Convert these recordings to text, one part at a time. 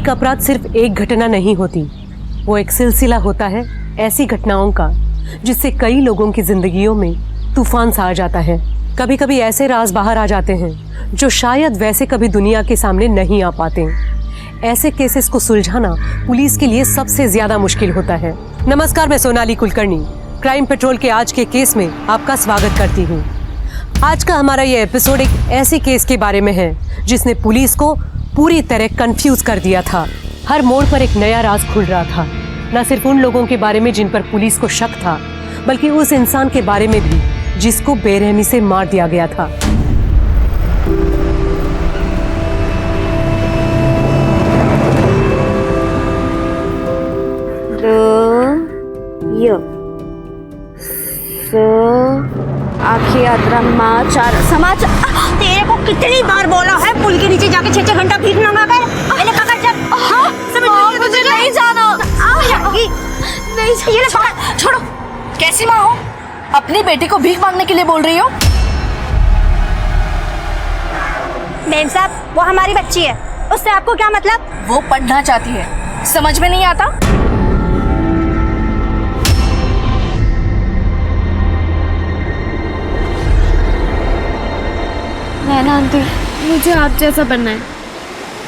एक अपराध सिर्फ एक घटना नहीं होती, वो एक सिलसिला होता है ऐसी घटनाओं का जिससे कई लोगों की जिंदगियों में तूफान सा आ जाता है। कभी कभी ऐसे राज बाहर आ जाते हैं जो शायद वैसे कभी दुनिया के सामने नहीं आ पाते। ऐसे केसेस को सुलझाना पुलिस के लिए सबसे ज्यादा मुश्किल होता है। नमस्कार, मैं सोनाली कुलकर्णी क्राइम पेट्रोल के आज के केस में आपका स्वागत करती हूँ। आज का हमारा ये एपिसोड एक ऐसे केस के बारे में है जिसने पुलिस को पूरी तरह कंफ्यूज कर दिया था। हर मोड़ पर एक नया राज खुल रहा था, न सिर्फ उन लोगों के बारे में जिन पर पुलिस को शक था, बल्कि उस इंसान के बारे में भी जिसको बेरहमी से मार दिया गया था। आखिर यात्रा समाचार तेरे को कितनी बार बोला है पुल के नीचे जाके 6 घंटा भीख मांगा कर। मैंने कहा चल। हाँ, मुझे नहीं जाना। नहीं, ये ले छोड़ो। कैसी माँ हो, अपनी बेटी को भीख मांगने के लिए बोल रही हो? मेम साहब, वो हमारी बच्ची है, उससे आपको क्या मतलब? वो पढ़ना चाहती है, समझ में नहीं आता? नैना आंटी, मुझे आप जैसा बनना है,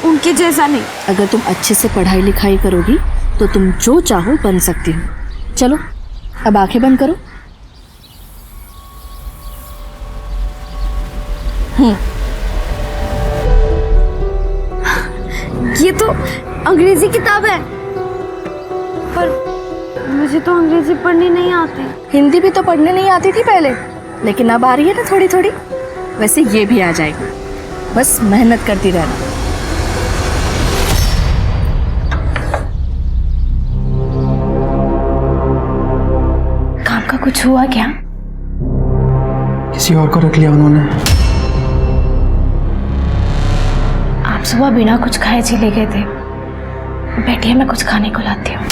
उनके जैसा नहीं। अगर तुम अच्छे से पढ़ाई लिखाई करोगी तो तुम जो चाहो बन सकती हो। चलो अब आंखें बंद करो। ये तो अंग्रेजी किताब है, पर मुझे तो अंग्रेजी पढ़नी नहीं आती। हिंदी भी तो पढ़ने नहीं आती थी पहले, लेकिन अब आ रही है ना थोड़ी थोड़ी। वैसे ये भी आ जाएगी, बस मेहनत करती रहना। काम का कुछ हुआ क्या? किसी और को रख लिया उन्होंने। आप सुबह बिना कुछ खाए चले गए थे। बैठिए, मैं कुछ खाने को लाती हूँ।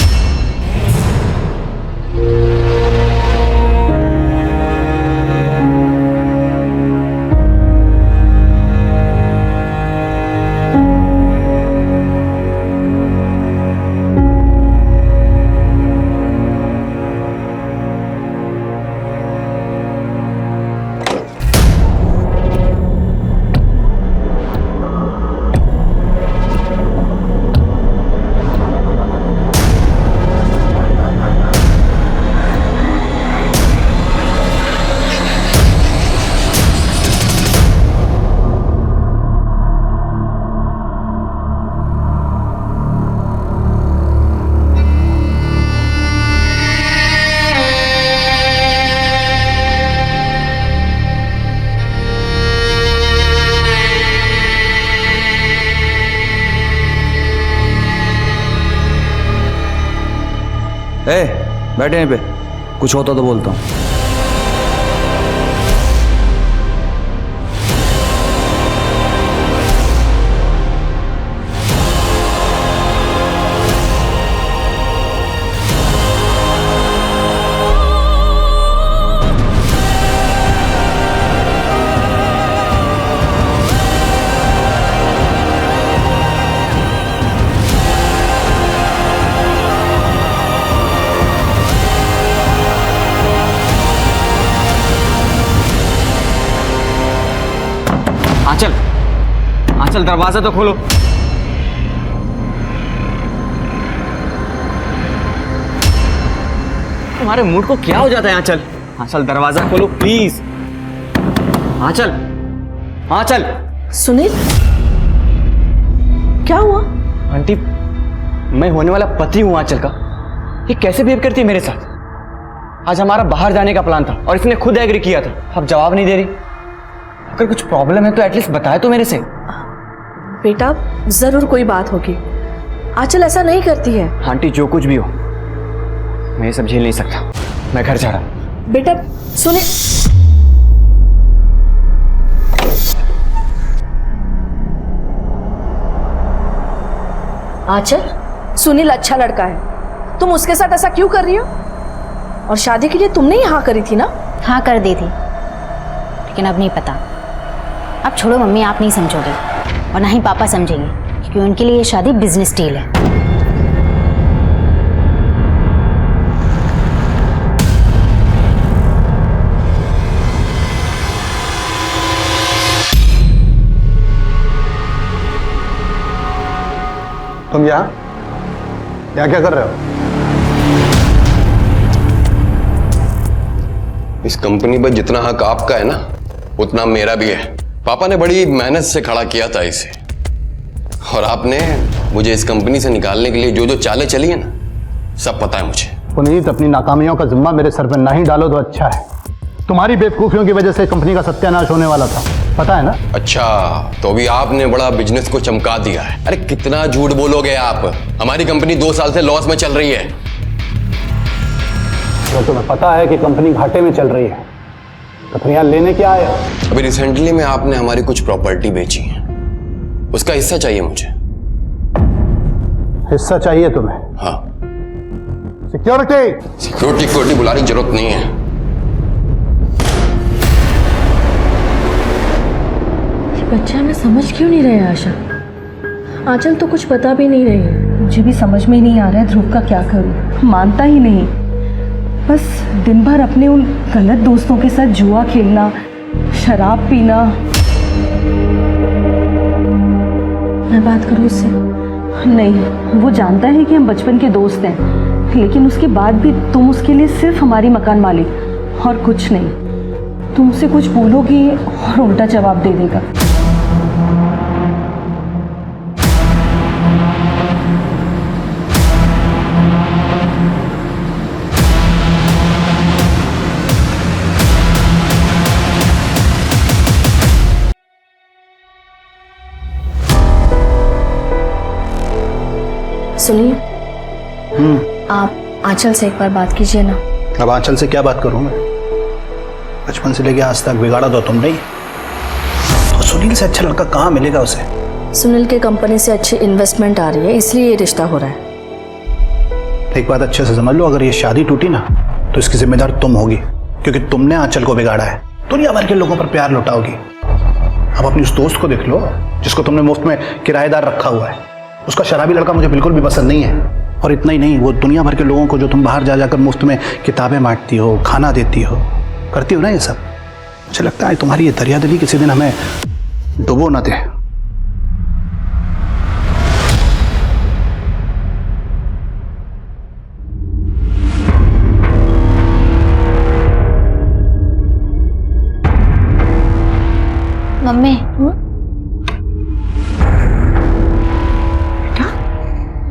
बैठे यहीं पे, कुछ होता तो बोलता हूँ। आंचल, दरवाजा तो खोलो। तुम्हारे मूड को क्या हो जाता है? आंचल, दरवाजा खोलो प्लीज। आंचल। सुनील, क्या हुआ? आंटी, मैं होने वाला पति हूं आंचल का। ये कैसे बिहेव करती है मेरे साथ? आज हमारा बाहर जाने का प्लान था और इसने खुद एग्री किया था, अब जवाब नहीं दे रही। अगर कुछ प्रॉब्लम है तो एटलीस्ट बताए तो मेरे से। बेटा, जरूर कोई बात होगी। आंचल ऐसा नहीं करती है। आंटी, जो कुछ भी हो, मैं ये सब झेल नहीं सकता। मैं घर जा रहा हूं। बेटा सुनिए, आंचल, सुनील अच्छा लड़का है, तुम उसके साथ ऐसा क्यों कर रही हो? और शादी के लिए तुमने ही हाँ करी थी ना? हाँ कर दी थी, लेकिन अब नहीं पता। अब छोड़ो मम्मी, आप नहीं समझोगे और ना ही पापा समझेंगे, कि उनके लिए ये शादी बिजनेस डील है। तुम यहाँ क्या कर रहे हो? इस कंपनी पर जितना हक आपका है ना, उतना मेरा भी है। पापा ने बड़ी मेहनत से खड़ा किया था इसे, और आपने मुझे इस कंपनी से निकालने के लिए जो जो चालें चली है ना, सब पता है मुझे। पुनीत, अपनी नाकामियों का जिम्मा मेरे सर पर ना ही डालो तो अच्छा है। तुम्हारी बेवकूफियों की वजह से कंपनी का सत्यानाश होने वाला था, पता है ना? अच्छा, तो अभी आपने बड़ा बिजनेस को चमका दिया है। अरे कितना झूठ बोलोगे आप? हमारी कंपनी 2 साल से लॉस में चल रही है। तो तुम्हें पता है कि कंपनी घाटे में चल रही है, तो फिर यहाँ लेने क्या आए? अभी रिसेंटली में आपने हमारी कुछ प्रॉपर्टी बेची है, उसका हिस्सा चाहिए मुझे। हिस्सा चाहिए तुम्हें? हाँ। सिक्योरिटी सिक्योरिटी बुलाने की जरूरत नहीं है। बच्चा मैं समझ क्यों नहीं रहे आशा? आंचल तो कुछ बता भी नहीं रही है। मुझे भी समझ में ही नहीं आ रहा है ध्रुव का क्या करूं। मानता ही नहीं, बस दिन भर अपने उन गलत दोस्तों के साथ जुआ खेलना, शराब पीना। मैं बात करूं उससे? नहीं, वो जानता है कि हम बचपन के दोस्त हैं, लेकिन उसके बाद भी तुम उसके लिए सिर्फ हमारी मकान मालिक और कुछ नहीं। तुम उसे कुछ बोलोगी और उल्टा जवाब दे देगा। सुनिए, आप आंचल से एक बार बात कीजिए ना। अब आंचल से क्या बात करूं मैं? बचपन से लेके आज तक बिगाड़ा तो तुमने ही। तो सुनील से अच्छा लड़का कहाँ मिलेगा उसे? सुनील के कंपनी से अच्छी इन्वेस्टमेंट आ रही है, इसलिए ये रिश्ता हो रहा है। एक बात अच्छे से समझ लो, अगर ये शादी टूटी ना तो इसकी जिम्मेदार तुम होगी, क्योंकि तुमने आंचल को बिगाड़ा है। दुनिया भर के लोगों पर प्यार लुटाओगी। अब अपनी उस दोस्त को देख लो जिसको तुमने मुफ्त में किराएदार रखा हुआ है। उसका शराबी लड़का मुझे बिल्कुल भी पसंद नहीं है। और इतना ही नहीं, वो दुनिया भर के लोगों को जो तुम बाहर जा जाकर मुफ्त में किताबें बांटती हो, खाना देती हो, करती हो ना ये सब, मुझे लगता है तुम्हारी ये दरियादिली किसी दिन हमें डुबो ना दे। मम्मी,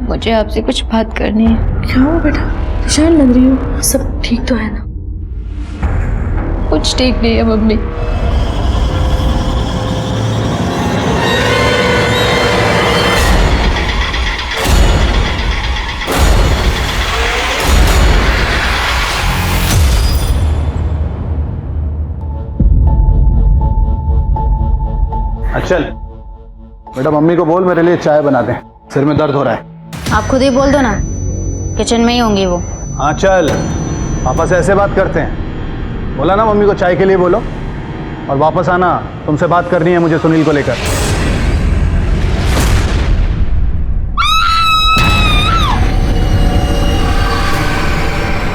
मुझे आपसे कुछ बात करनी है। क्या हुआ बेटा? परेशान लग रही हो? सब ठीक तो है ना? कुछ ठीक नहीं है मम्मी। चल बेटा, मम्मी को बोल मेरे लिए चाय बना दे, सिर में दर्द हो रहा है। आप खुद ही बोल दो ना, किचन में ही होंगी वो। हाँ चल, पापा से ऐसे बात करते हैं। बोला ना मम्मी को चाय के लिए बोलो, और वापस आना, तुमसे बात करनी है मुझे सुनील को लेकर।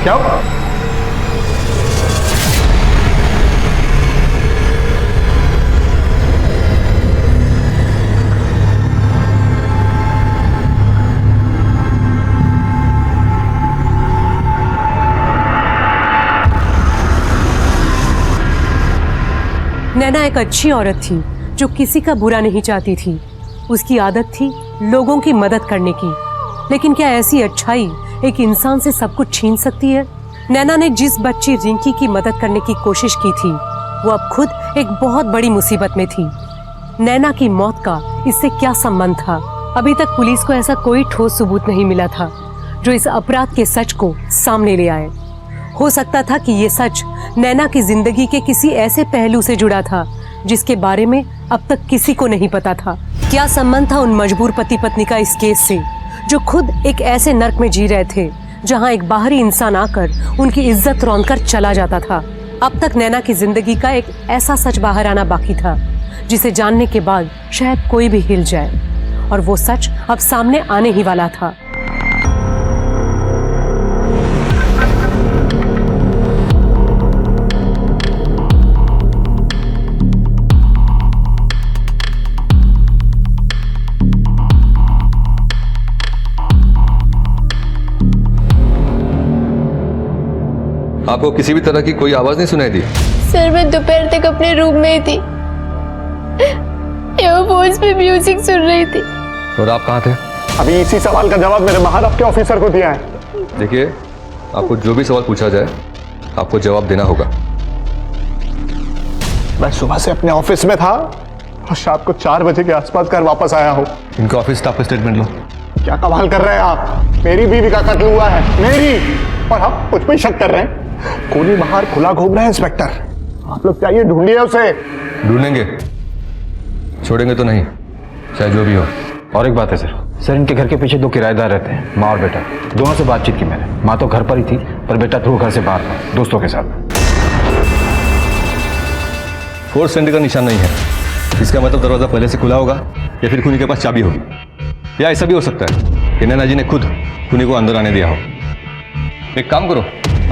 क्या हुआ? नैना एक अच्छी औरत थी जो किसी का बुरा नहीं चाहती थी। उसकी आदत थी लोगों की मदद करने की। लेकिन क्या ऐसी अच्छाई एक इंसान से सब कुछ छीन सकती है? नैना ने जिस बच्ची रिंकी की मदद करने की कोशिश की थी, वो अब खुद एक बहुत बड़ी मुसीबत में थी। नैना की मौत का इससे क्या संबंध था? अभी तक पुलिस को ऐसा कोई ठोस सबूत नहीं मिला था जो इस अपराध के सच को सामने ले आए। हो सकता था कि ये सच नैना की जिंदगी के किसी ऐसे पहलू से जुड़ा था जिसके बारे में अब तक किसी को नहीं पता था। क्या संबंध था उन मजबूर पति पत्नी का इस केस से, जो खुद एक ऐसे नर्क में जी रहे थे जहां एक बाहरी इंसान आकर उनकी इज्जत रौंदकर चला जाता था। अब तक नैना की जिंदगी का एक ऐसा सच बाहर आना बाकी था जिसे जानने के बाद शायद कोई भी हिल जाए। और वो सच अब सामने आने ही वाला था। आपको किसी भी तरह की कोई आवाज नहीं सुनाई दी? सर मैं दोपहर तक अपने रूम में ही थी, ईयरफोन्स पे म्यूजिक सुन रही थी। और आप कहाँ थे? अभी इसी सवाल का जवाब मेरे बाहर आपके ऑफिसर को दिया है। देखिए, आपको जो भी सवाल पूछा जाए आपको जवाब देना होगा। मैं सुबह से अपने ऑफिस में था और शाम को 4 बजे के आसपास घर वापस आया हूँ। इनके ऑफिस स्टाफ का स्टेटमेंट लो। क्या कमाल कर रहे हैं आप? मेरी बीवी का कत्ल हुआ है, मेरी, और आप मुझ पे शक कर रहे हैं? कोई बाहर खुला घूम रहा है इंस्पेक्टर, आप लोग चाहिए ढूंढिए उसे। ढूंढेंगे, छोड़ेंगे तो नहीं, चाहे जो भी हो। और एक बात है सर, इनके घर के पीछे 2 किराएदार रहते हैं, माँ और बेटा। दोनों से बातचीत की मैंने। माँ तो घर पर ही थी, पर बेटा थ्रू घर से बाहर था, दोस्तों के साथ। फोर्स एंट्री का निशान नहीं है, इसका मतलब दरवाजा पहले से खुला होगा या फिर खूनी के पास चाबी होगी, या ऐसा भी हो सकता है कि नैना जी ने खुद खूनी को अंदर आने दिया हो। एक काम करो,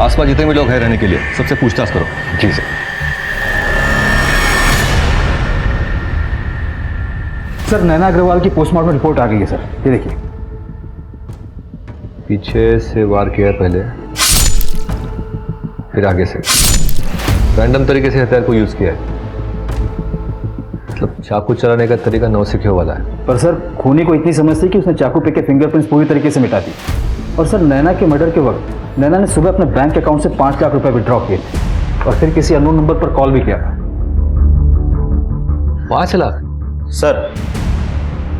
आसपास जितने भी लोग हैं रहने के लिए सबसे पूछताछ करो। जी सर। सर नैना अग्रवाल की पोस्टमार्टम रिपोर्ट आ गई है सर, ये देखिए। पीछे से वार किया पहले, फिर आगे से रैंडम तरीके से हथियार को यूज किया है। मतलब चाकू चलाने का तरीका नौसिखियों वाला है। पर सर खूनी को इतनी समझ थी कि उसने चाकू पे के फिंगरप्रिंट्स पूरी तरीके से मिटा दी। और सर नैना के मर्डर के वक्त नैना ने सुबह अपने बैंक अकाउंट से 5 लाख रुपए विड्रॉ किए थे और फिर किसी अननोन नंबर पर कॉल भी किया था। 5 लाख? सर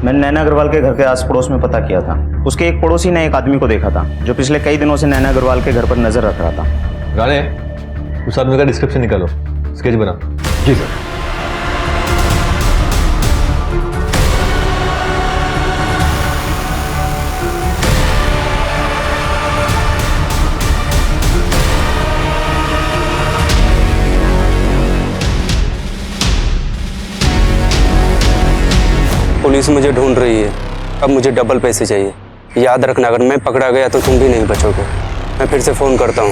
मैंने नैना अग्रवाल के घर के आस पड़ोस में पता किया था। उसके एक पड़ोसी ने एक आदमी को देखा था जो पिछले कई दिनों से नैना अग्रवाल के घर पर नजर रख रहा था। राणे, उस आदमी का डिस्क्रिप्शन निकालो, स्केच बना। जी सर। पुलिस मुझे ढूंढ रही है, अब मुझे डबल पैसे चाहिए। याद रखना, अगर मैं पकड़ा गया तो तुम भी नहीं बचोगे। मैं फिर से फोन करता हूँ।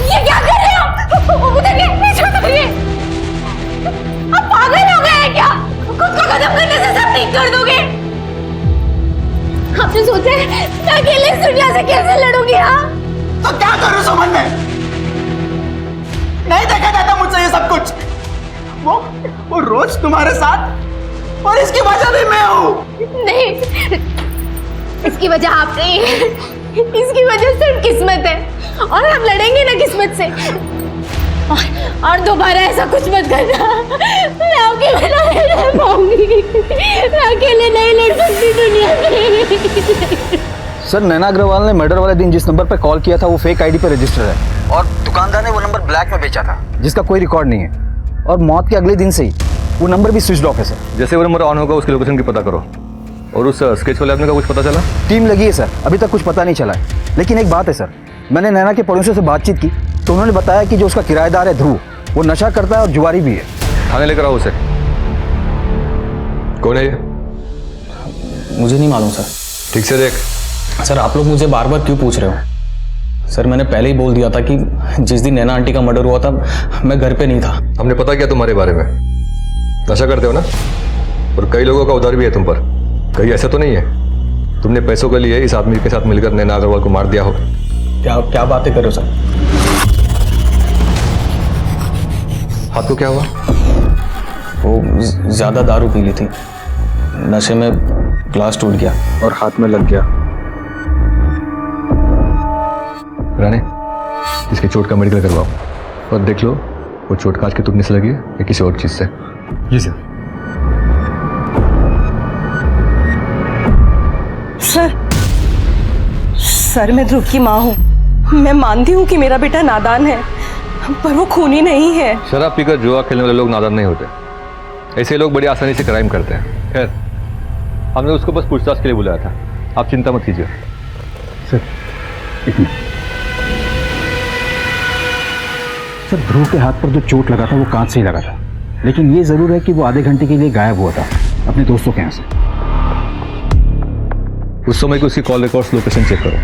ये क्या कर रहे हो? उतरिए, पीछे उतरिए। आप पागल हो गए हैं क्या? खुद को खत्म करने से सब ठीक कर दोगे? आपने सोचा है मैं अकेले इस दुनिया से कैसे लड़ूंगी? हाँ तो क्या करूं सुमन ने? नहीं देखा जाता मुझसे ये सब कुछ। वो रोज तुम्हारे साथ, और इसकी वजह भी मैं हूँ। नहीं, इसकी वजह आप नहीं है, इसकी वजह सिर्फ किस्मत है, और हम लड़ेंगे ना किस्मत से। और दोबारा ऐसा कुछ मत करना। मैं आपके बिना नहीं रह पाऊंगी, मैं अकेले नहीं लड़ सकती दुनिया में। सर नैना अग्रवाल ने मर्डर वाले दिन जिस नंबर पर कॉल किया था वो फेक आईडी पर रजिस्टर है, और दुकानदार ने वो नंबर ब्लैक में बेचा था जिसका कोई रिकॉर्ड नहीं है। और मौत के अगले दिन से ही वो नंबर भी स्विच ऑफ है सर। जैसे वो नंबर ऑन होगा उसकी लोकेशन की पता करो। और उस स्केच वाले आदमी का कुछ पता चला? टीम लगी है सर, अभी तक कुछ पता नहीं चला है। लेकिन एक बात है सर, मैंने नैना के पड़ोसियों से बातचीत की तो उन्होंने बताया कि जो उसका किराएदार है ध्रुव, वो नशा करता है और जुआरी भी है। थाने लेकर आओ उसे। कौन है ये? मुझे नहीं मालूम सर। ठीक से देख। सर आप लोग मुझे बार बार क्यों पूछ रहे हो? सर मैंने पहले ही बोल दिया था कि जिस दिन नैना आंटी का मर्डर हुआ था मैं घर पे नहीं था। हमने पता किया तुम्हारे बारे में, नशा करते हो ना, और कई लोगों का उधार भी है तुम पर। कहीं ऐसा तो नहीं है तुमने पैसों के लिए इस आदमी के साथ मिलकर नैना अग्रवाल को मार दिया हो? क्या बातें कर रहे हो सर? हाथ को क्या हुआ? वो ज्यादा दारू पी ली थी, नशे में ग्लास टूट गया और हाथ में लग गया। राणे, इसके चोट का मेडिकल करवाओ और देख लो वो चोट कांच के टूटने से लगी है या किसी और चीज से। जी सर। सर मैं ध्रुव की माँ हूँ। मैं मानती हूँ कि मेरा बेटा नादान है, पर वो खूनी नहीं है। शराब पीकर जुआ खेलने वाले लोग नादान नहीं होते, ऐसे लोग बड़ी आसानी से क्राइम करते हैं। खैर हमने उसको बस पूछताछ के लिए बुलाया था, आप चिंता मत कीजिए। सर एक मिनट। सर ध्रुव के हाथ पर जो चोट लगा था वो कांच से ही लगा था, लेकिन ये जरूर है कि वो आधे घंटे के लिए गायब हुआ था अपने दोस्तों के यहाँ से। उस समय की उसकी कॉल रिकॉर्ड्स लोकेशन चेक करो।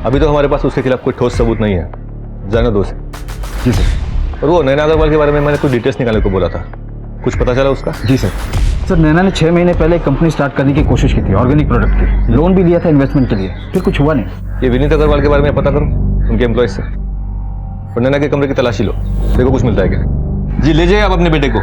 अभी तो हमारे पास उसके खिलाफ कोई ठोस सबूत नहीं है, जाने दो उसे। जी सर। और वो नैना अग्रवाल के बारे में मैंने कुछ डिटेल्स निकालने को बोला था, कुछ पता चला उसका? जी सर। सर नैना ने 6 महीने पहले एक कंपनी स्टार्ट करने की कोशिश की थी, ऑर्गेनिक प्रोडक्ट की। लोन भी लिया था इन्वेस्टमेंट के लिए, फिर कुछ हुआ नहीं। ये विनीत अग्रवाल के बारे में पता करो उनके एम्प्लॉयज से, और नैना के कमरे की तलाशी लो, देखो कुछ मिलता है क्या। जी ले जाइए आप अपने बेटे को।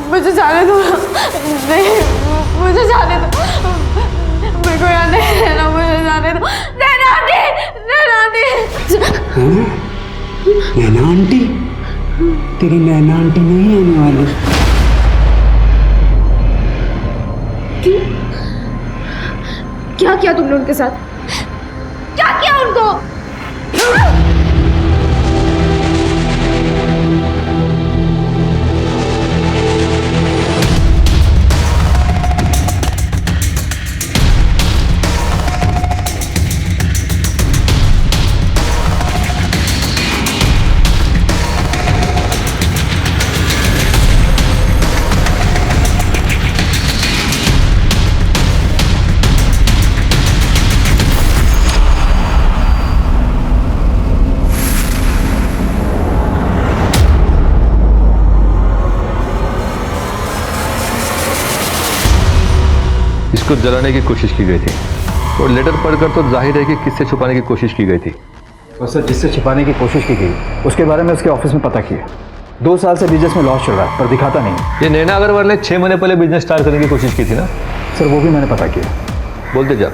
मुझे जाने दो, नहीं मुझे जाने दो, मेरे को यहाँ नहीं रहना, मुझे जाने दो। नैना आंटी, नैना आंटी। नैना आंटी? तेरी नैना आंटी नहीं आने वाली। क्यों? क्या किया तुमने उनके साथ? क्या किया उनको? इसको जलाने की कोशिश की गई थी, और लेटर पढ़कर तो जाहिर है कि किससे छुपाने की कोशिश की गई थी। और सर जिससे छिपाने की कोशिश की गई उसके बारे में उसके ऑफिस में पता किया। 2 साल से बिजनेस में लॉस चल रहा है पर दिखाता नहीं। ये नैना अग्रवाल ने 6 महीने पहले बिजनेस स्टार्ट करने की कोशिश की थी ना? सर वो भी मैंने पता किया। बोलते जा।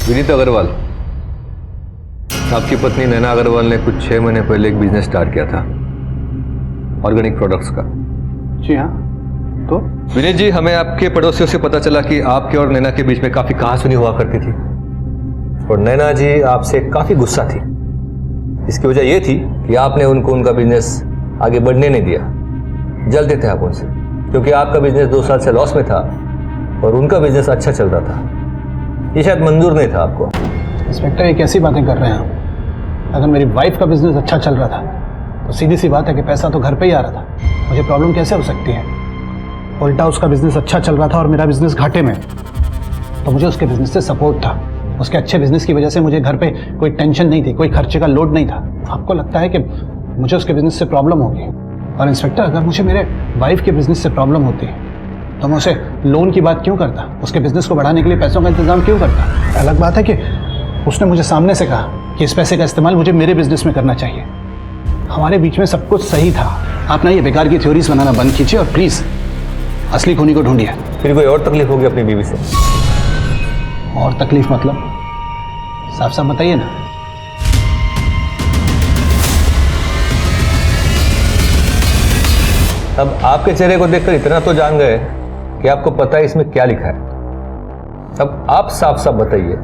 विनीत अग्रवाल, आपकी पत्नी नैना अग्रवाल ने कुछ 6 महीने पहले एक बिजनेस स्टार्ट किया था ऑर्गेनिक प्रोडक्ट्स का। जी हाँ। तो विनीत जी, हमें आपके पड़ोसियों से पता चला कि आपके और नैना के बीच में काफी कहासुनी हुआ करती थी, और नैना जी आपसे काफी गुस्सा थी। इसकी वजह यह थी कि आपने उनको उनका बिजनेस आगे बढ़ने नहीं दिया, जलते थे आप उनसे, क्योंकि आपका बिजनेस 2 साल से लॉस में था और उनका बिजनेस अच्छा चल रहा था। ये शायद मंजूर नहीं था आपको। इंस्पेक्टर ये कैसी बातें कर रहे हैं आप? अगर मेरी वाइफ का बिजनेस अच्छा चल रहा था तो सीधी सी बात है कि पैसा तो घर पे ही आ रहा था, मुझे प्रॉब्लम कैसे हो सकती है? उल्टा उसका बिजनेस अच्छा चल रहा था और मेरा बिजनेस घाटे में, तो मुझे उसके बिजनेस से सपोर्ट था। उसके अच्छे बिजनेस की वजह से मुझे घर पे कोई टेंशन नहीं थी, कोई खर्चे का लोड नहीं था। आपको लगता है कि मुझे उसके बिजनेस से प्रॉब्लम होगी? और इंस्पेक्टर, अगर मुझे मेरे वाइफ के बिजनेस से प्रॉब्लम होती तो मैं उसे लोन की बात क्यों करता? उसके बिजनेस को बढ़ाने के लिए पैसों का इंतजाम क्यों करता? अलग बात है कि उसने मुझे सामने से कहा कि इस पैसे का इस्तेमाल मुझे मेरे बिजनेस में करना चाहिए। हमारे बीच में सब कुछ सही था। आप ना ये बेकार की थ्योरीज बनाना बंद कीजिए और प्लीज असली खूनी को ढूंढिए। फिर कोई और तकलीफ होगी अपनी बीवी से? और तकलीफ मतलब? साफ साफ बताइए ना। अब आपके चेहरे को देखकर इतना तो जान गए कि आपको पता है इसमें क्या लिखा है। अब आप साफ साफ बताइए,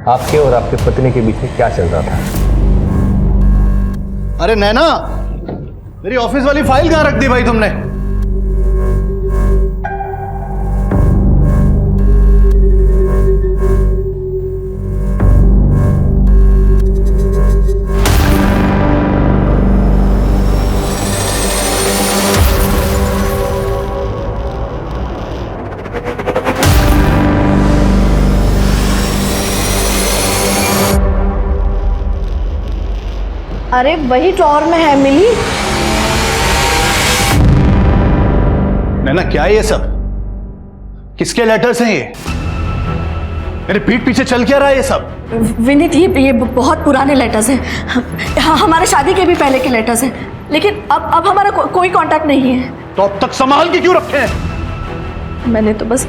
आपके और आपके पत्नी के बीच में क्या चल रहा था? अरे नैना, मेरी ऑफिस वाली फाइल कहां रख दी भाई तुमने? अरे वही ड्रॉअर में है, मिली। नैना क्या है ये सब? किसके लेटर्स हैं ये? मेरे पीठ पीछे चल क्या रहा है ये सब? विनीत, ये बहुत पुराने लेटर्स हैं। हाँ, हमारे शादी के भी पहले के लेटर्स हैं, लेकिन अब हमारा कोई कांटेक्ट नहीं है। तो अब तक संभाल के क्यों रखे हैं? मैंने तो बस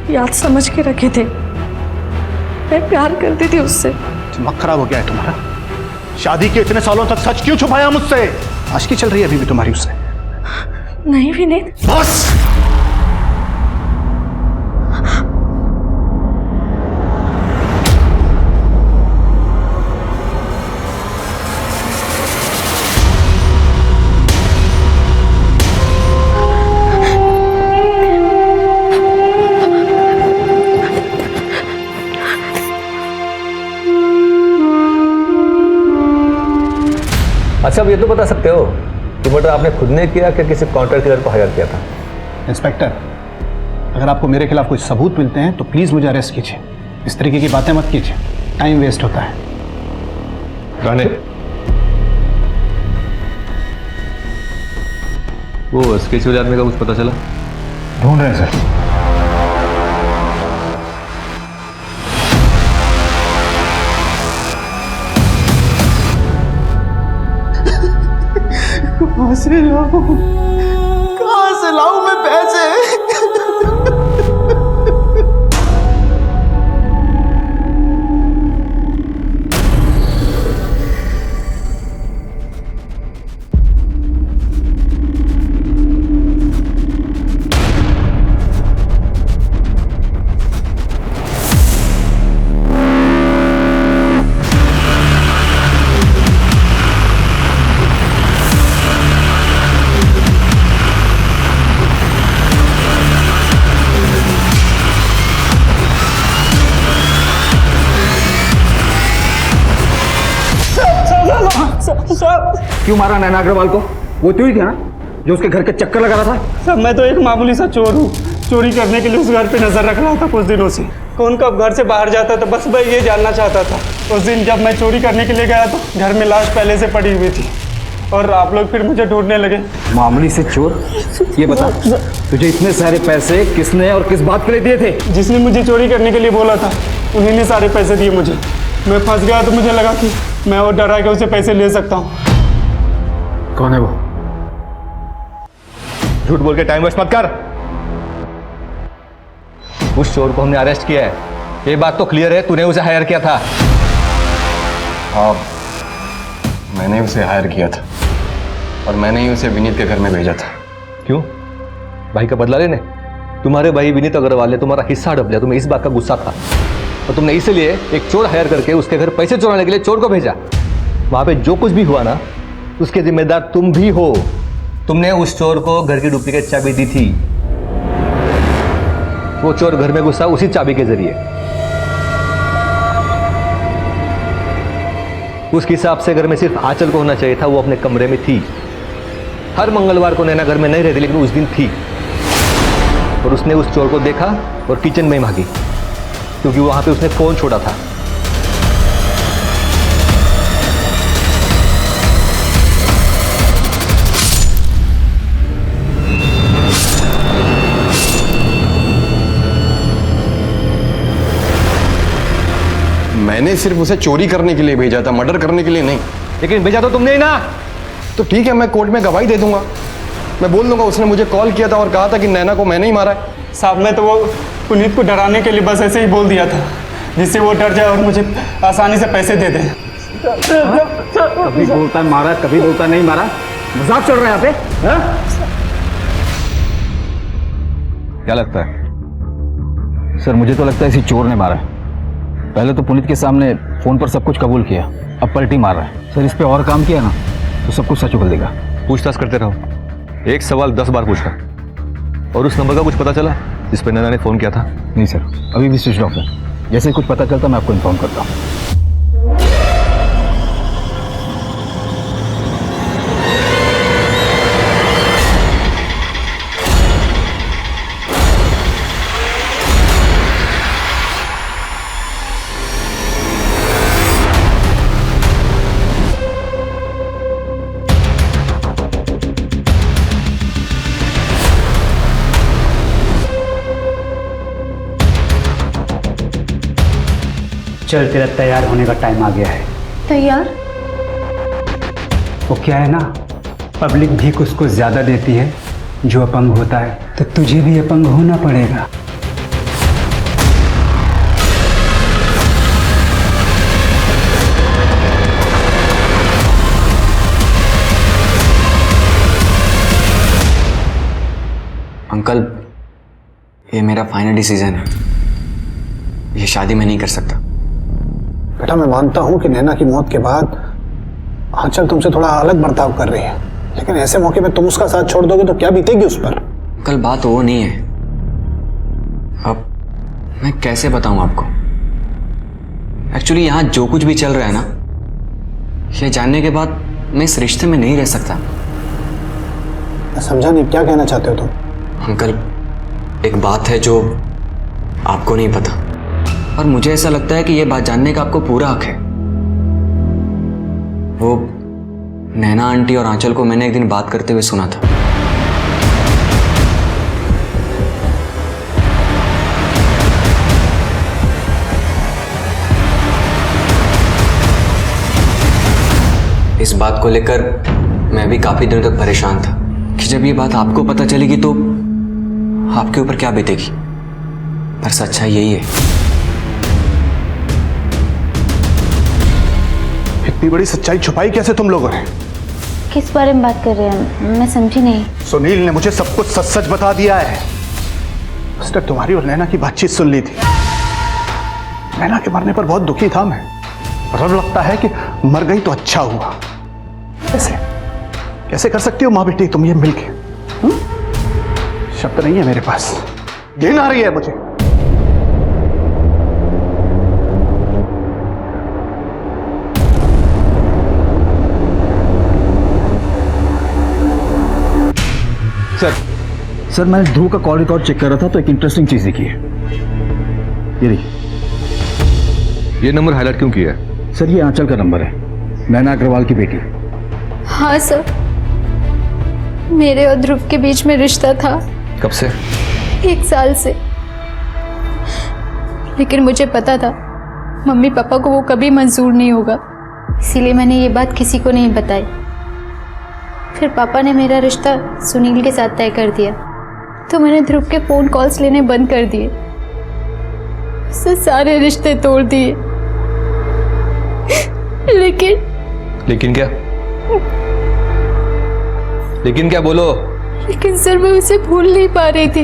याद समझ के रखे थे। मैं प्यार करती थी उससे। दिमाग खराब हो गया है तुम्हारा? शादी के इतने सालों तक सच क्यों छुपाया मुझसे? आशिकी चल रही है अभी भी तुम्हारी उससे? नहीं विनीत। बस। अच्छा, अब ये तो बता सकते हो कि मर्डर आपने खुद ने किया कि किसी कॉन्ट्रैक्ट किलर को हायर किया था? इंस्पेक्टर, अगर आपको मेरे खिलाफ कोई सबूत मिलते हैं तो प्लीज मुझे अरेस्ट कीजिए। इस तरीके की बातें मत कीजिए, टाइम वेस्ट होता है। राणे, वो स्केच वाले आदमी का कुछ पता चला? ढूंढ रहे हैं सर। कहाँ से लाऊं मैं पैसे? क्यों मारा नैना अग्रवाल को? वो तू ही था ना जो उसके घर के चक्कर लगा रहा था? सर मैं तो एक मामूली सा चोर हूँ। चोरी करने के लिए उस घर पे नजर रख रहा था कुछ दिनों से। कौन कब घर से बाहर जाता था बस मैं ये जानना चाहता था। उस दिन जब मैं चोरी करने के लिए गया तो घर में लाश पहले से पड़ी हुई थी और आप लोग फिर मुझे ढूंढने लगे। मामूली से चोर? ये बता, तुझे इतने सारे पैसे किसने और किस बात के लिए दिए थे? जिसने मुझे चोरी करने के लिए बोला था उन्हीं ने सारे पैसे दिए मुझे। मैं फंस गया तो मुझे लगा कि मैं और डरा के उसे पैसे ले सकता हूँ। कौन है वो? झूठ बोल के टाइम वेस्ट मत कर। उस चोर को हमने अरेस्ट किया है, ये बात तो क्लियर है। तूने उसे हायर किया था। हाँ, मैंने उसे हायर किया था और मैंने ही उसे विनीत के घर में भेजा था। क्यों? भाई का बदला लेने? तुम्हारे भाई विनीत अग्रवाल ने तुम्हारा हिस्सा हड़प लिया, तुम्हें इस बात का गुस्सा था और तुमने इसलिए एक चोर हायर करके उसके घर पैसे चुराने के लिए चोर को भेजा। वहां पे जो कुछ भी हुआ ना, उसके जिम्मेदार तुम भी हो। तुमने उस चोर को घर की डुप्लीकेट चाबी दी थी। वो चोर घर में घुसा उसी चाबी के जरिए। उसके हिसाब से घर में सिर्फ आंचल को होना चाहिए था, वो अपने कमरे में थी। हर मंगलवार को नैना घर में नहीं रहती, लेकिन उस दिन थी और उसने उस चोर को देखा और किचन में भागी, क्योंकि वहां पे उसने फोन छोड़ा था। मैंने सिर्फ उसे चोरी करने के लिए भेजा था, मर्डर करने के लिए नहीं। लेकिन भेजा तो तुमने ही ना। तो ठीक है, मैं कोर्ट में गवाही दे दूंगा। मैं बोल दूंगा उसने मुझे कॉल किया था और कहा था कि नैना को मैंने ही मारा है। साहब मैं तो वो पुनीत को डराने के लिए बस ऐसे ही बोल दिया था, जिससे वो डर जाए और मुझे आसानी से पैसे दे दे। कभी बोलता है मारा, कभी बोलता नहीं मारा। मजाक चल रहा है यहाँ पे? हाँ? क्या लगता है? सर मुझे तो लगता है इसी चोर ने मारा है। पहले तो पुनीत के सामने फोन पर सब कुछ कबूल किया, अब पलटी मार रहा है। सर इस पे और काम किया ना तो सब कुछ सच उगल देगा। पूछताछ करते रहो, एक सवाल 10 बार पूछना। और उस नंबर का कुछ पता चला जिस पर नैना ने फोन किया था? नहीं सर, अभी भी स्विच ऑफ है। जैसे ही कुछ पता चलता मैं आपको इन्फॉर्म करता हूँ। चल तेरा तैयार होने का टाइम आ गया है। तैयार? वो क्या है ना, पब्लिक भीख उसको ज़्यादा देती है जो अपंग होता है तो तुझे भी अपंग होना पड़ेगा। अंकल, ये मेरा फाइनल डिसीजन है। ये शादी मैं नहीं कर सकता। बेटा मैं मानता हूं कि नैना की मौत के बाद आंचल तुमसे थोड़ा अलग बर्ताव कर रही है, लेकिन ऐसे मौके में तुम उसका साथ छोड़ दोगे तो क्या बीतेगी उस पर? अंकल, बात वो नहीं है। अब मैं कैसे बताऊं आपको? एक्चुअली यहाँ जो कुछ भी चल रहा है ना, ये जानने के बाद मैं इस रिश्ते में नहीं रह सकता। मैं समझा नहीं, क्या कहना चाहते हो तुम? अंकल, एक बात है जो आपको नहीं पता, और मुझे ऐसा लगता है कि यह बात जानने का आपको पूरा हक है। वो नैना आंटी और आंचल को मैंने एक दिन बात करते हुए सुना था। इस बात को लेकर मैं भी काफी दिनों तक परेशान था कि जब ये बात आपको पता चलेगी तो आपके ऊपर क्या बीतेगी। पर सच्चाई यही है। इतनी बड़ी सच्चाई छुपाई कैसे तुम लोगों ने? किस बारे में बात कर रहे हैं? मैं समझी नहीं। सुनील ने मुझे सब कुछ सच सच बता दिया है। उसने तुम्हारी और नैना की बातचीत सुन ली थी। नैना के मरने पर बहुत दुखी था मैं, पर अब लगता है कि मर गई तो अच्छा हुआ। कैसे कैसे कर सकती हो माँ बेटी तुम ये मिलके? शब्द नहीं है मेरे पास, घिन आ रही है मुझे। सर मैंने ध्रुव का कॉल रिकॉर्ड चेक कर रहा था तो एक इंटरेस्टिंग चीज दिखी है। ये देखिए। ये नंबर हाईलाइट क्यों किया है? सर ये आंचल का नंबर है, नैना अग्रवाल की बेटी। हाँ सर, मेरे और ध्रुव के बीच में रिश्ता था। कब से? 1 साल से। लेकिन मुझे पता था मम्मी पापा को वो कभी मंजूर नहीं होगा, इसीलिए मैंने ये बात किसी को नहीं बताई। फिर पापा ने मेरा रिश्ता सुनील के साथ तय कर दिया, तो मैंने ध्रुव के फ़ोन कॉल्स लेने बंद कर दिए, उससे सारे रिश्ते तोड़ दिए। लेकिन क्या? लेकिन क्या बोलो? लेकिन सर मैं उसे भूल नहीं पा रही थी,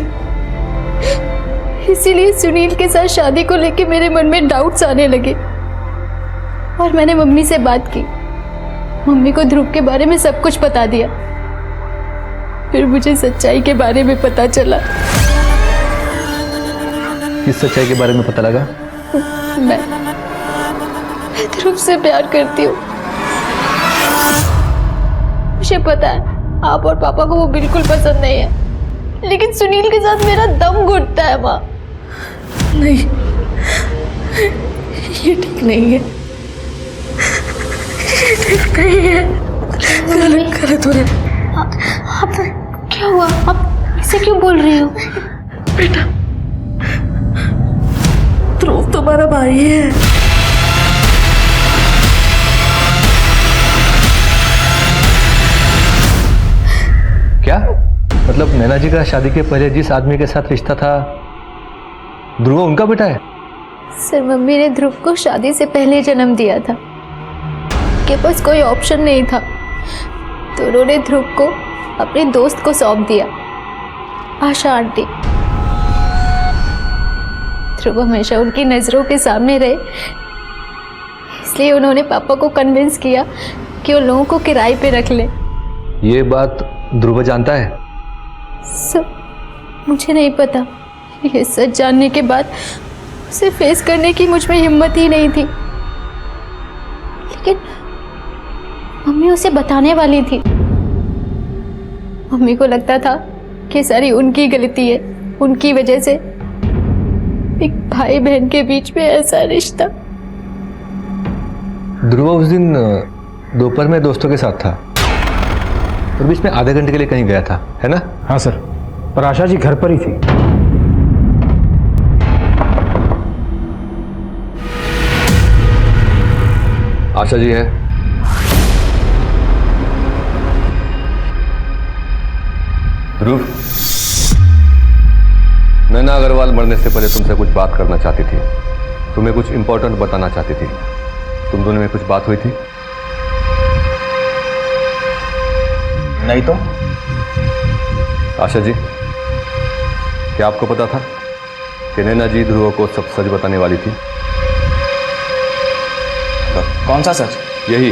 इसीलिए सुनील के साथ शादी को लेके मेरे मन में डाउट्स आने लगे। और मैंने मम्मी से बात की, मम्मी को ध्रुव के बारे में सब कुछ बता दिया। फिर मुझे सच्चाई के बारे में पता चला। किस सच्चाई के बारे में पता लगा? मैं ध्रुव से प्यार करती हूँ। मुझे पता है आप और पापा को वो बिल्कुल पसंद नहीं है, लेकिन सुनील के साथ मेरा दम घुटता है माँ। नहीं, ये ठीक नहीं है, ठीक नहीं है, गलत हो रहा है। आप क्या हुआ? आप ऐसे क्यों बोल रही हो? बेटा ध्रुव तुम्हारा भाई है। क्या मतलब नैना जी का शादी के पहले जिस आदमी के साथ रिश्ता था ध्रुव उनका बेटा है? सर मम्मी ने ध्रुव को शादी से पहले जन्म दिया था, के पास कोई ऑप्शन नहीं था, तो उन्होंने ध्रुव को अपने दोस्त को सौंप दिया, आशा आंटी। ध्रुव हमेशा उनकी नज़रों के सामने रहे, इसलिए उन्होंने पापा को कन्विंस किया कि उन लोगों को किराए पे रख ले। ये बात ध्रुव जानता है? सर मुझे नहीं पता। ये सच जानने के बाद उसे फेस करने की मुझ में हिम्मत ही नहीं थी, लेकिन मम्मी उसे बताने वाली थी। मम्मी को लगता था कि सारी उनकी गलती है, उनकी वजह से एक भाई बहन के बीच में ऐसा रिश्ता। ध्रुव उस दिन दोपहर में दोस्तों के साथ था और बीच में आधे घंटे के लिए कहीं गया था, है ना? हाँ सर, पर आशा जी घर पर ही थी। आशा जी है? ध्रुव, नैना अग्रवाल मरने से पहले तुमसे कुछ बात करना चाहती थी, तुम्हें कुछ इंपॉर्टेंट बताना चाहती थी। तुम दोनों में कुछ बात हुई थी? नहीं तो। आशा जी, क्या आपको पता था कि नैना जी ध्रुव को सब सच बताने वाली थी? कौन सा सच? यही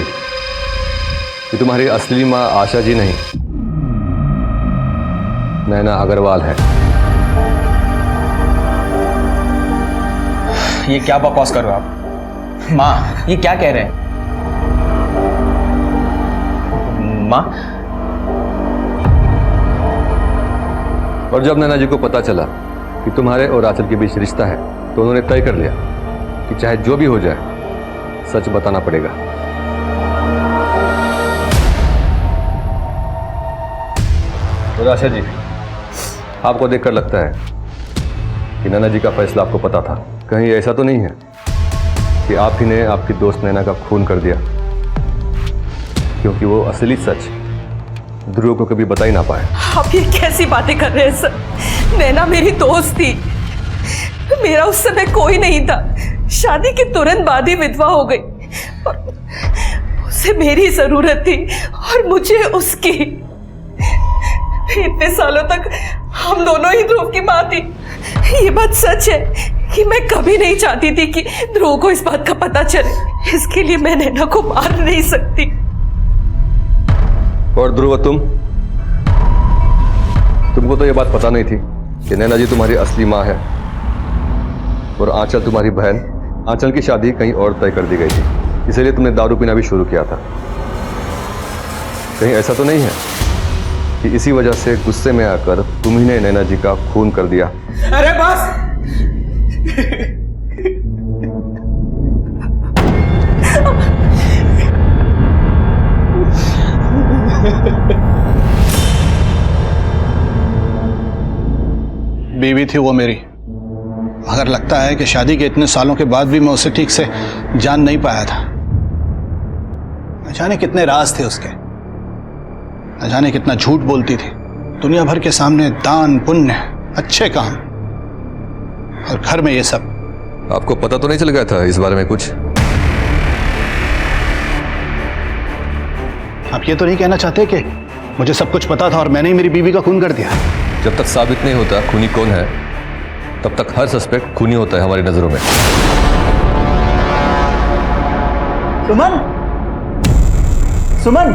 कि तुम्हारी असली माँ आशा जी नहीं, नैना अग्रवाल है। ये क्या बकवास कर रहे हो आप? माँ, ये क्या कह रहे हैं? माँ? और जब नैना जी को पता चला कि तुम्हारे और आंचल के बीच रिश्ता है, तो उन्होंने तय कर लिया कि चाहे जो भी हो जाए सच बताना पड़ेगा। और आशा जी, आपको देखकर लगता है कि नैना जी का फैसला आपको पता था। कहीं ऐसा तो नहीं है कि आप ही ने आपकी दोस्त नैना का खून कर दिया, क्योंकि वो असली सच ध्रुव को कभी बता ही ना पाए। आप ये कैसी बातें कर रहे हैं सर? नैना मेरी दोस्त थी, मेरा उस समय कोई नहीं था। शादी के तुरंत बाद ही विधवा हो गई और उसे मेरी जरूरत थी और मुझे उसकी। इतने सालों तक हम दोनों ही ध्रुव की माँ थी। ये बात सच है कि मैं कभी नहीं चाहती थी कि ध्रुव को इस बात का पता चले। इसके लिए मैं नैना को मार नहीं सकती। और ध्रुव, तुमको तो ये बात पता नहीं थी कि नैना जी तुम्हारी असली माँ है और आंचल तुम्हारी बहन। आंचल की शादी कहीं और तय कर दी गई थी, इसलिए तुमने दारू पीना भी शुरू किया था। कहीं ऐसा तो नहीं है कि इसी वजह से गुस्से में आकर तुम ही ने नैना जी का खून कर दिया? अरे बस! बीवी थी वो मेरी, मगर लगता है कि शादी के इतने सालों के बाद भी मैं उसे ठीक से जान नहीं पाया था। न जाने कितने राज थे उसके, न जाने कितना झूठ बोलती थी दुनिया भर के सामने। दान पुण्य, अच्छे काम, और घर में ये सब। आपको पता तो नहीं चल गया था इस बारे में कुछ? आप ये तो नहीं कहना चाहते कि मुझे सब कुछ पता था और मैंने ही मेरी बीवी का खून कर दिया? जब तक साबित नहीं होता खूनी कौन है, तब तक हर सस्पेक्ट खूनी होता है हमारी नजरों में। सुमन! सुमन!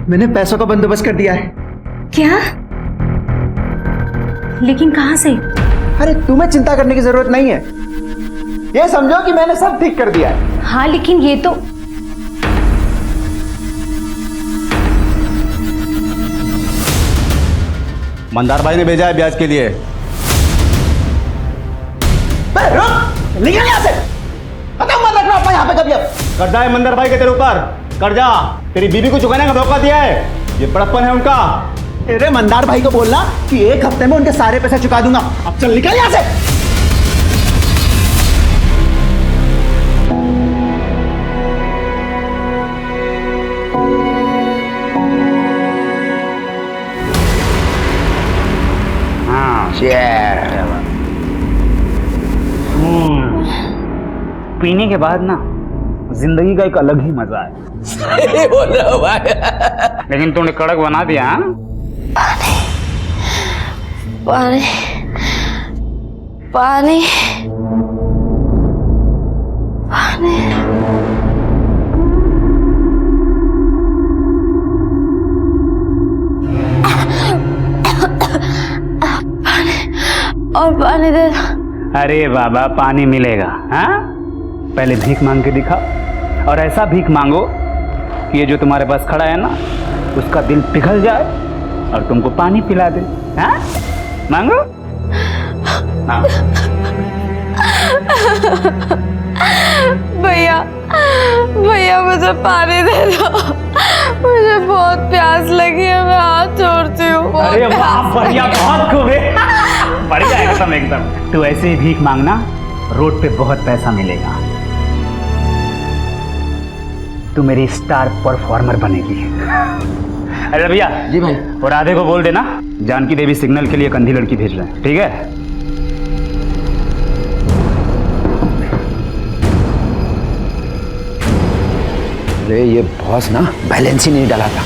मैंने पैसों का बंदोबस्त कर दिया है। क्या? लेकिन कहां से? अरे तुम्हें चिंता करने की जरूरत नहीं है। ये समझो कि मैंने सब ठीक कर दिया है। हाँ, लेकिन ये तो मंदार भाई ने भेजा है ब्याज के लिए। निकल यहाँ से! खत्म मत रखना अपना यहाँ पे कभी। अब कर्जा है मंदार भाई के तेरे ऊपर, कर्जा तेरी बीवी को चुकाने का मौका दिया है। ये बड़प्पन है उनका। तेरे मंदार भाई को बोलना कि 1 हफ्ते में उनके सारे पैसे चुका दूंगा। अब चल निकल यहाँ से। पीने के बाद ना जिंदगी का एक अलग ही मजा है। लेकिन तूने कड़क बना दिया। हाँ? पानी पानी पानी और पानी दे। अरे बाबा, पानी मिलेगा। हाँ, पहले भीख मांग के दिखा, और ऐसा भीख मांगो कि ये जो तुम्हारे पास खड़ा है ना, उसका दिल पिघल जाए और तुमको पानी पिला दे। हाँ, मांगो। हाँ। भैया भैया, मुझे पानी दे दो, मुझे बहुत प्यास लगी है, मैं हाथ जोड़ती हूँ। अरे वाह, बढ़िया, बहुत खूब है। बढ़िया एकदम एकदम। तू ऐसे ही भीख मांगना, रोड पे बहुत पैसा मिलेगा। तू मेरी स्टार परफॉर्मर बनेगी। अरे भैया जी भाई, और राधे को बोल देना जानकी देवी सिग्नल के लिए एक अंधी लड़की भेज रहे हैं, ठीक है? अरे ये बॉस ना बैलेंस ही नहीं डाला था।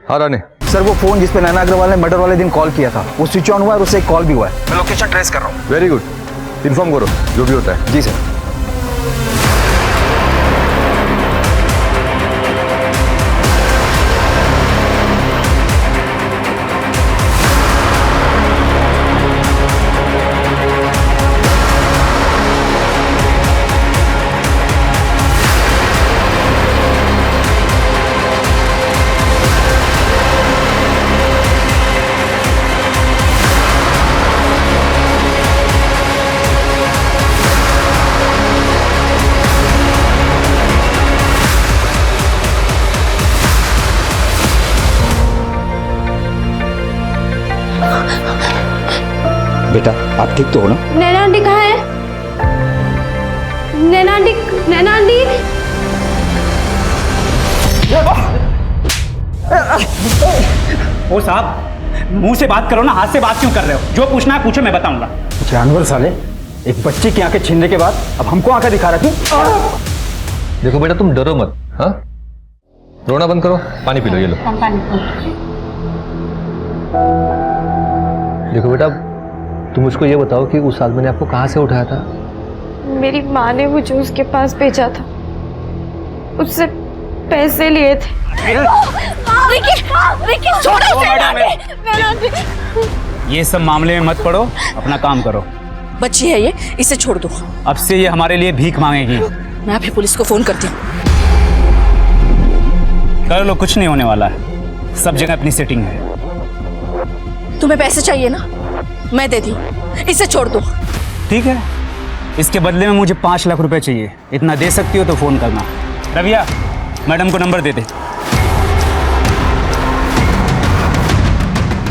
हाँ रानी। सर वो फोन जिस पे नैना अग्रवाल ने मर्डर वाले दिन कॉल किया था वो स्विच ऑन हुआ है और उससे एक कॉल भी हुआ है। मैं लोकेशन ट्रेस कर रहा हूँ। वेरी गुड, इन्फॉर्म करो जो भी होता है। जी सर। बेटा आप ठीक तो हो ना? नैना आंटी कहाँ है? नैना आंटी, नैना आंटी। ओ साहब, मुंह से बात करो ना, हाथ से बात क्यों कर रहे हो? जो पूछना है पूछो, मैं बताऊंगा। जानवर साले, एक बच्चे की आंखें छीनने के बाद अब हमको आंखें दिखा रहा तू। देखो बेटा तुम डरो मत, हाँ? रोना बंद करो, पानी पी लो, ये लो। देखो बेटा तुम मुझको ये बताओ कि उस आदमी ने आपको कहाँ से उठाया था? मेरी माँ ने मुझे उसके पास भेजा था, उससे पैसे लिए थे। ये सब मामले में मत पड़ो, अपना काम करो। बच्ची है ये, इसे छोड़ दो। अब से ये हमारे लिए भीख मांगेगी। मैं अभी पुलिस को फोन करती हूँ। कर लो, कुछ नहीं होने वाला है, सब जगह अपनी सेटिंग है। तुम्हें पैसे चाहिए ना, मैं देती हूँ, इसे छोड़ दो। ठीक है, इसके बदले में मुझे 5 लाख रुपए चाहिए। इतना दे सकती हो तो फोन करना। रविया, मैडम को नंबर दे दे।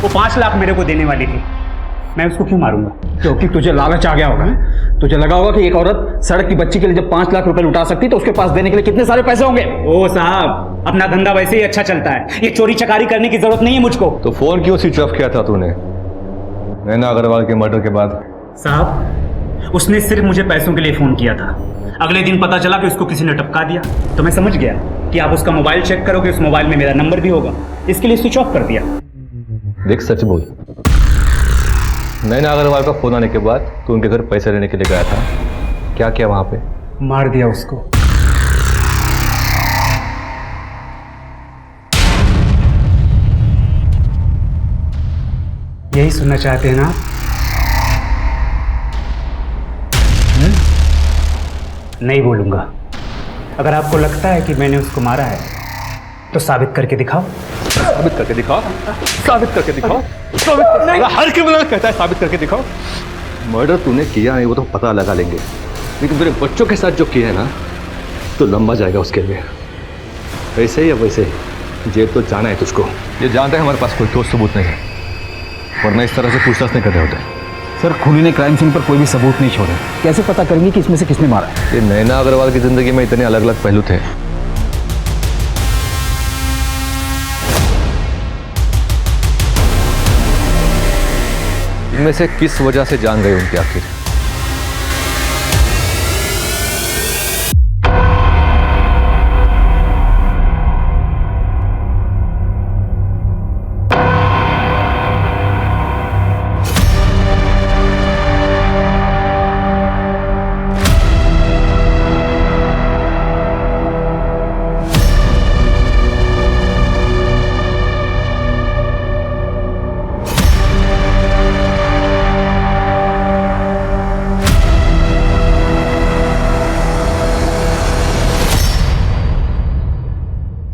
वो 5 लाख मेरे को देने वाली थी, मैं उसको क्यों मारूंगा? क्योंकि तुझे लालच आ गया होगा। तुझे लगा होगा कि एक औरत सड़क की बच्ची के लिए जब 5 लाख रुपए लुटा सकती तो उसके पास देने के लिए कितने सारे पैसे होंगे। ओ साहब, अपना धंधा वैसे ही अच्छा चलता है, ये चोरी चकारी करने की जरूरत नहीं है मुझको। तो फोन क्यों स्विच ऑफ किया था तूने नैना अग्रवाल के मर्डर के बाद? साहब, उसने सिर्फ मुझे पैसों के लिए फोन किया था। अगले दिन पता चला कि उसको किसी ने टपका दिया, तो मैं समझ गया कि आप उसका मोबाइल चेक करोगे, उस मोबाइल में मेरा नंबर भी होगा, इसके लिए स्विच ऑफ कर दिया। देख सच बोल, नैना अग्रवाल का फोन आने के बाद तू उनके घर पैसे लेने के लिए गया था, क्या किया वहां पे? मार दिया उसको। यही सुनना चाहते हैं ना? नहीं बोलूंगा। अगर आपको लगता है कि मैंने उसको मारा है तो साबित करके दिखाओ। साबित करके दिखाओ, साबित करके दिखाओ, साबित करके। हर क्रिमिनल कहता है साबित करके दिखाओ। मर्डर तूने किया नहीं वो तो पता लगा लेंगे, लेकिन तेरे बच्चों के साथ जो किया है ना तो लंबा जाएगा उसके लिए। वैसे ही या वैसे ही जेल तो जाना है तुझको। ये जानते हैं हमारे पास कोई ठोस सबूत नहीं है, वरना इस तरह से पूछताछ नहीं करते होते। सर खूनी ने क्राइम सीन पर कोई भी सबूत नहीं छोड़े, कैसे पता करेंगे कि इसमें से किसने मारा? ये नैना अग्रवाल की जिंदगी में इतने अलग अलग पहलू थे। इनमें से किस वजह से जान गए उनकी आखिर?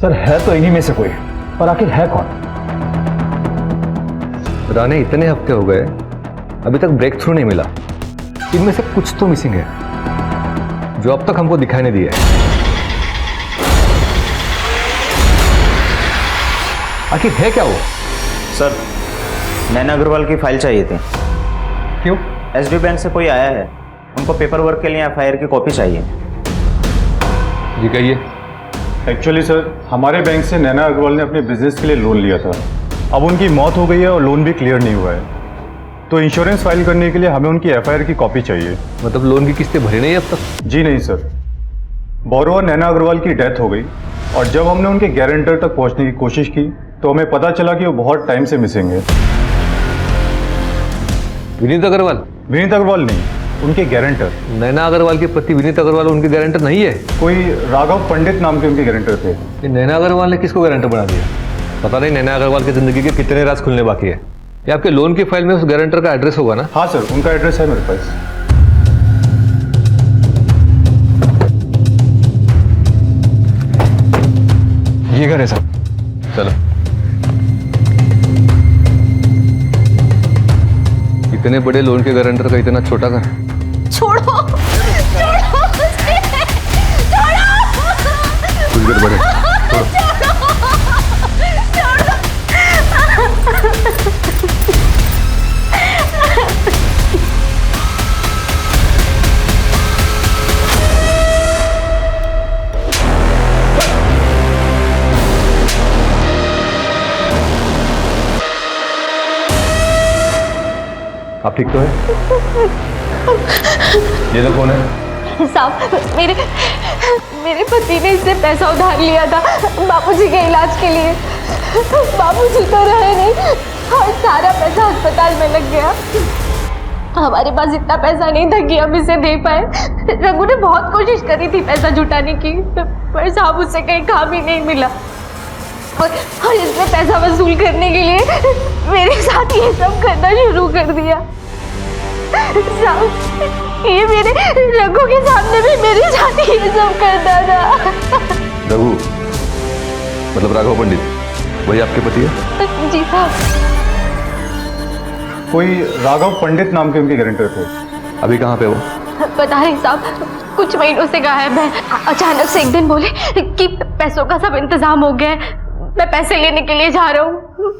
सर है तो इन्हीं में से कोई, पर आखिर है कौन? राने इतने हफ्ते हो गए अभी तक ब्रेक थ्रू नहीं मिला। इनमें से कुछ तो मिसिंग है जो अब तक हमको दिखाई नहीं दिया है। आखिर है क्या वो? सर नैना अग्रवाल की फाइल चाहिए थी। क्यों? एसडी बैंक से कोई आया है, उनको पेपर वर्क के लिए FIR की कॉपी चाहिए। जी कहिए। एक्चुअली सर, हमारे बैंक से नैना अग्रवाल ने अपने बिजनेस के लिए लोन लिया था। अब उनकी मौत हो गई है और लोन भी क्लियर नहीं हुआ है, तो इंश्योरेंस फाइल करने के लिए हमें उनकी FIR की कॉपी चाहिए। मतलब लोन की किस्तें भरी नहीं अब तक? जी नहीं सर, बोरोवर नैना अग्रवाल की डेथ हो गई और जब हमने उनके गारंटर तक पहुंचने की कोशिश की तो हमें पता चला कि वो बहुत टाइम से मिसिंग है। विनीत अग्रवाल? विनीत अग्रवाल नहीं, उनके गारंटर। नैना अग्रवाल के पति विनीत अग्रवाल उनके गारंटर नहीं है? कोई राघव पंडित नाम के उनके गारंटर थे। ये नैना अग्रवाल ने किसको गारंटर बना दिया? पता नहीं नैना अग्रवाल की जिंदगी के कितने राज खुलने बाकी है। ये आपके लोन की फाइल में उस गारंटर का एड्रेस होगा ना? हाँ सर, उनका एड्रेस है मेरे पास। ये घर है सर। चलो। इतने बड़े लोन के गारंटर का इतना छोटा घर? छोड़ो छोड़ो मुझे, छोड़ो। कुछ गड़बड़ है। आप ठीक तो है? ये लोग कौन है? साहब, मेरे पति ने इससे पैसा उधार लिया था बापूजी के इलाज के लिए। बापूजी तो रहे नहीं और सारा पैसा अस्पताल में लग गया। हमारे पास इतना पैसा नहीं था कि हम इसे दे पाए। रघु ने बहुत कोशिश करी थी पैसा जुटाने की, पर साहब उससे कहीं काम ही नहीं मिला। और इसने पैसा वसूल करने के लिए मेरे साथ ये सब करना शुरू कर दिया। साहब, ये मेरे रघु के सामने भी मेरे साथ ये सब करता था। रघु मतलब राघव पंडित, वही आपके पति है? जी साहब। कोई राघव पंडित नाम के उनके गारंटर थे। अभी कहाँ पे वो? पता नहीं साहब, कुछ महीनों से गायब है। अचानक से एक दिन बोले कि पैसों का सब इंतजाम हो गया है, मैं पैसे लेने के लिए जा रहा हूँ,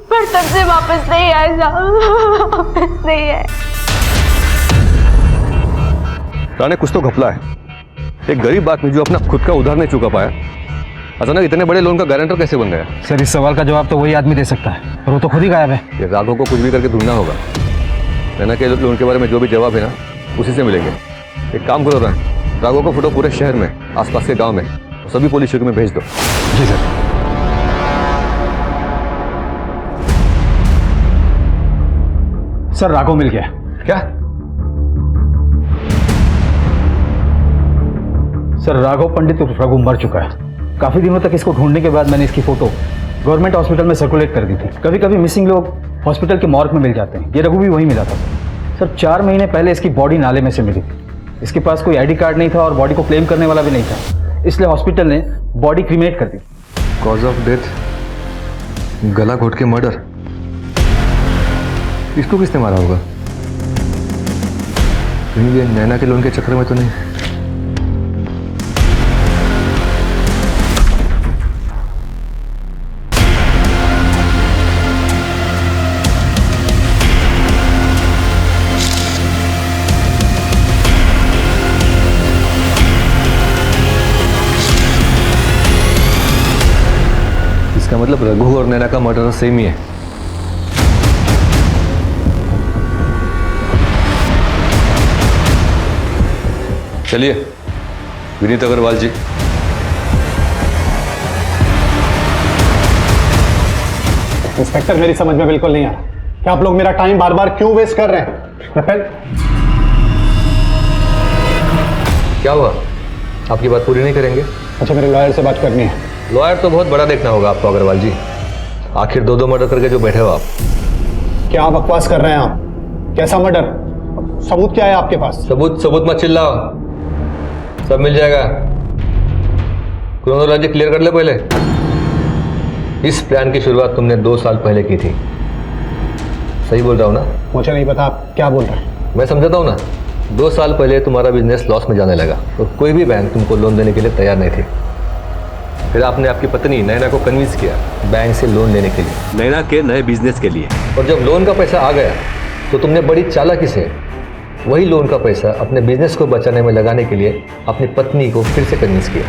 पर तब से वापस नहीं आए साहब, वापस नहीं आए। राणे, कुछ तो घपला है। एक गरीब आदमी जो अपना खुद का उधार नहीं चुका पाया, अचानक इतने बड़े लोन का गारंटर कैसे बन गया? सर, इस सवाल का जवाब तो वही आदमी दे सकता है, पर वो तो खुद ही गायब है। ये राघव को कुछ भी करके ढूंढना होगा। नैना के लोन के बारे में जो भी जवाब है ना, उसी से मिलेंगे। एक काम करो राघव का फोटो पूरे शहर में, आसपास के गांव में, सभी पुलिस चौकी में भेज दो। जी सर। सर, राघव मिल गया। क्या? सर, राघव पंडित उर्फ रघु मर चुका है। काफी दिनों तक इसको ढूंढने के बाद मैंने इसकी फोटो गवर्नमेंट हॉस्पिटल में सर्कुलेट कर दी थी। कभी कभी मिसिंग लोग हॉस्पिटल के मॉर्ग में मिल जाते हैं, ये रघु भी वहीं मिला था। सर, 4 महीने पहले इसकी बॉडी नाले में से मिली थी। इसके पास कोई ID कार्ड नहीं था और बॉडी को क्लेम करने वाला भी नहीं था, इसलिए हॉस्पिटल ने बॉडी क्रीमेट कर दी। कॉज ऑफ डेथ गला घोट के मर्डर। इसको किसने मारा होगा? कहीं ये नैना के लोन के चक्कर में तो नहीं? इसका मतलब रघु और नैना का मर्डर सेम ही है। चलिए विनीत अग्रवाल जी। इंस्पेक्टर, मेरी समझ में बिल्कुल नहीं आ रहा कि आप लोग मेरा टाइम बार बार क्यों वेस्ट कर रहे हैं। क्या हुआ? आपकी बात पूरी नहीं करेंगे? अच्छा, मेरे लॉयर से बात करनी है। लॉयर तो बहुत बड़ा देखना होगा आपको अग्रवाल जी। आखिर 2 मर्डर करके जो बैठे हो आप। क्या बकवास कर रहे हैं आप? कैसा मर्डर? सबूत क्या है आपके पास? सबूत मत चिल्लाओ, सब मिल जाएगा। क्रोनोलॉजी क्लियर कर ले पहले। इस प्लान की शुरुआत तुमने 2 साल पहले की थी, सही बोल रहा हूँ ना? मुझे नहीं पता आप क्या बोल रहे हैं। मैं समझाता हूँ ना। 2 साल पहले तुम्हारा बिजनेस लॉस में जाने लगा और कोई भी बैंक तुमको लोन देने के लिए तैयार नहीं थी। फिर आपने आपकी पत्नी नैना को कन्विंस किया बैंक से लोन लेने के लिए, नैना के नए बिजनेस के लिए। और जब लोन का पैसा आ गया तो तुमने बड़ी चालाकी से वही लोन का पैसा अपने बिजनेस को बचाने में लगाने के लिए अपनी पत्नी को फिर से कन्विंस किया।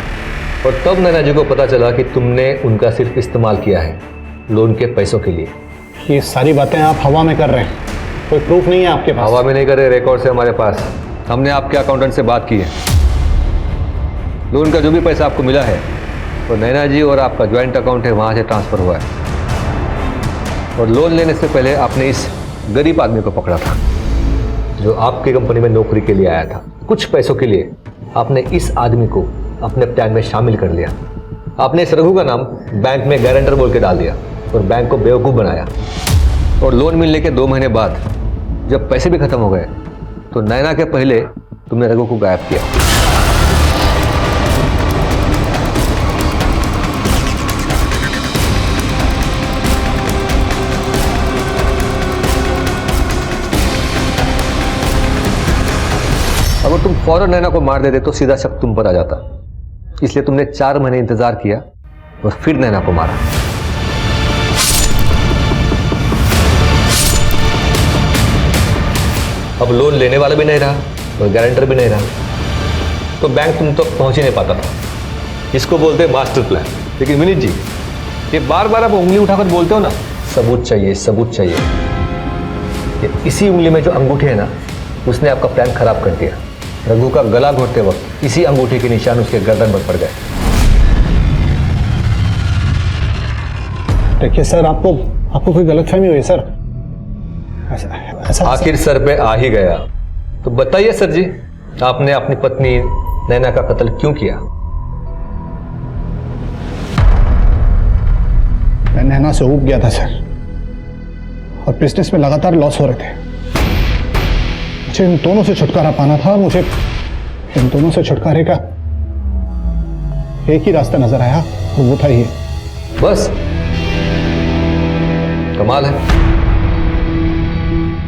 और तब नैना जी को पता चला कि तुमने उनका सिर्फ इस्तेमाल किया है लोन के पैसों के लिए। ये सारी बातें आप हवा में कर रहे हैं, कोई प्रूफ नहीं है आपके पास? हवा में नहीं कर रहे, रिकॉर्ड से हमारे पास। हमने आपके अकाउंटेंट से बात की है। लोन का जो भी पैसा आपको मिला है वो नैना जी और आपका ज्वाइंट अकाउंट है, वहाँ से ट्रांसफ़र हुआ है। और लोन लेने से पहले आपने इस गरीब आदमी को पकड़ा था जो आपकी कंपनी में नौकरी के लिए आया था। कुछ पैसों के लिए आपने इस आदमी को अपने प्लान में शामिल कर लिया। आपने इस रघु का नाम बैंक में गारंटर बोल के डाल दिया और बैंक को बेवकूफ़ बनाया। और लोन मिलने के 2 महीने बाद जब पैसे भी खत्म हो गए तो नैना के पहले तुमने रघु को गायब किया। अगर तुम फौरन नैना को मार देते तो सीधा शक तुम पर आ जाता, इसलिए तुमने 4 महीने इंतजार किया और फिर नैना को मारा। अब लोन लेने वाला भी नहीं रहा और गारंटर भी नहीं रहा, तो बैंक तुम तक पहुंच ही नहीं पाता था। इसको बोलते हैं मास्टर प्लान। लेकिन विनीत जी, ये बार बार आप उंगली उठाकर बोलते हो ना, सबूत चाहिए, सबूत चाहिए। ये इसी उंगली में जो अंगूठी है ना, उसने आपका प्लान खराब कर दिया। रघु का गला घोटते वक्त इसी अंगूठी के निशान उसके गर्दन पर पड़ गए। देखिए सर, आपको कोई गलतफहमी हुई सर? ऐसा आखिर सर पे आ ही गया, तो बताइए सर जी, आपने अपनी पत्नी नैना का कत्ल क्यों किया? मैं नैना से ऊब गया था सर, और बिजनेस में लगातार लॉस हो रहे थे। मुझे इन दोनों से छुटकारा पाना था। मुझे इन दोनों से छुटकारे का एक ही रास्ता नजर आया, वो था ये। बस? कमाल है।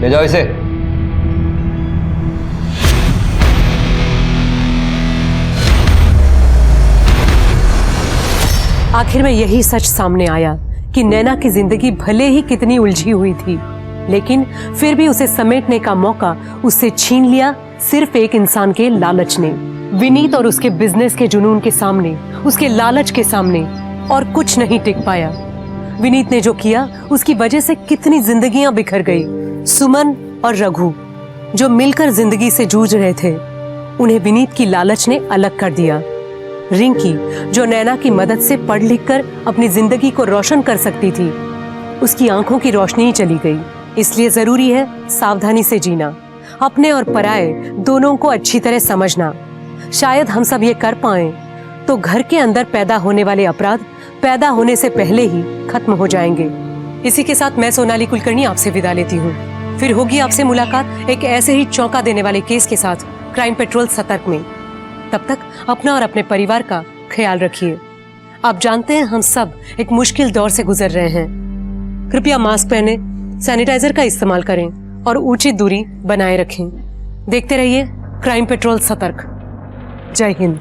ले जाओ इसे। आखिर में यही सच सामने आया कि नैना की जिंदगी भले ही कितनी उलझी हुई थी, लेकिन फिर भी उसे समेटने का मौका उससे छीन लिया सिर्फ एक इंसान के लालच ने। विनीत और उसके बिजनेस के जुनून के सामने, उसके लालच के सामने और कुछ नहीं टिक पाया। विनीत ने जो किया उसकी वजह से कितनी जिंदगियां बिखर गई। सुमन और रघु जो मिलकर जिंदगी से जूझ रहे थे, उन्हें विनीत की लालच ने अलग कर दिया। रिंकी जो नैना की मदद से पढ़ लिख कर अपनी जिंदगी को रोशन कर सकती थी, उसकी आंखों की रोशनी ही चली गई। इसलिए जरूरी है सावधानी से जीना, अपने और पराये दोनों को अच्छी तरह समझना। शायद हम सब ये कर पाएं तो घर के अंदर पैदा होने वाले अपराध पैदा होने से पहले ही खत्म हो जाएंगे। इसी के साथ मैं सोनाली कुलकर्णी आपसे विदा लेती हूँ। फिर होगी आपसे मुलाकात एक ऐसे ही चौंका देने वाले केस के साथ क्राइम पेट्रोल सतर्क में। तब तक अपना और अपने परिवार का ख्याल रखिए। आप जानते हैं हम सब एक मुश्किल दौर से गुजर रहे हैं। कृपया मास्क पहने, सैनिटाइजर का इस्तेमाल करें और उचित दूरी बनाए रखें। देखते रहिए क्राइम पेट्रोल सतर्क। जय हिंद।